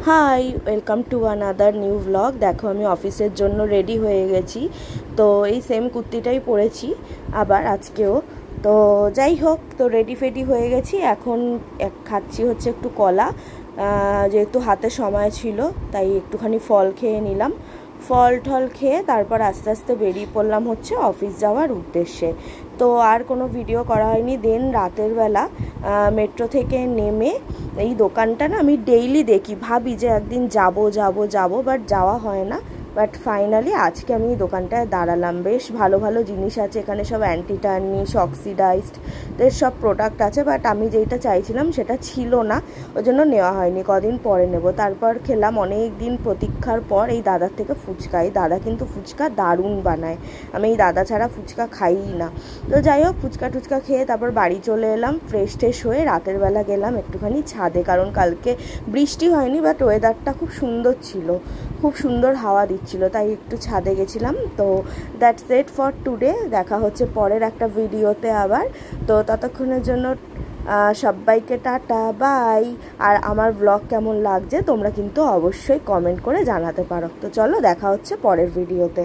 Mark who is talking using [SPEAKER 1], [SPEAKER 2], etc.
[SPEAKER 1] High, welcome to another new blog. দেখো আমি অফিসের জন্য রেডি হয়ে গেছি। তো এই সেম কুর্তিটাই পরেছি আবার আজকেও। তো যাই হোক, তো রেডি ফেডি হয়ে গেছি। এখন খাচ্ছি হচ্ছে একটু কলা, যেহেতু হাতে সময় ছিল তাই একটুখানি ফল খেয়ে নিলাম। ফল টল খেয়ে তারপর আস্তে আস্তে বেরিয়ে পড়লাম হচ্ছে অফিস যাওয়ার উদ্দেশ্যে। তো আর কোনো ভিডিও করা হয়নি। দেন রাতের বেলা মেট্রো থেকে নেমে এই দোকানটা না আমি ডেইলি দেখি, ভাবি যে একদিন যাব, বাট যাওয়া হয় না। বাট ফাইনালি আজকে আমি এই দোকানটায় দাঁড়ালাম। বেশ ভালো ভালো জিনিস আছে এখানে, সব অ্যান্টি টার্নিশ, অক্সিডাইজড এর সব প্রোডাক্ট আছে। বাট আমি যেটা চাইছিলাম সেটা ছিল না, ওই জন্য নেওয়া হয়নি, কদিন পরে নেব। তারপর খেলাম অনেক দিন প্রতীক্ষার পর এই দাদার থেকে ফুচকা। এই দাদা কিন্তু ফুচকা দারুণ বানায়, আমি এই দাদা ছাড়া ফুচকা খাই না। তো যাই হোক, ফুচকা টুচকা খেয়ে তারপর বাড়ি চলে এলাম। ফ্রেশ ট্রেশ হয়ে রাতের বেলা গেলাম একটুখানি ছাদে, কারণ কালকে বৃষ্টি হয়নি বাট ওয়েদারটা খুব সুন্দর ছিল, খুব সুন্দর হাওয়া দিচ্ছিল, তাই একটু ছাদে গেছিলাম। তো দ্যাটস ইট ফর টুডে। দেখা হচ্ছে পরের একটা ভিডিওতে আবার। তো ততক্ষণের জন্য সবাইকে টাটা, বাই। আর আমার ব্লগ কেমন লাগছে তোমরা কিন্তু অবশ্যই কমেন্ট করে জানাতে পারো। তো চলো দেখা হচ্ছে পরের ভিডিওতে।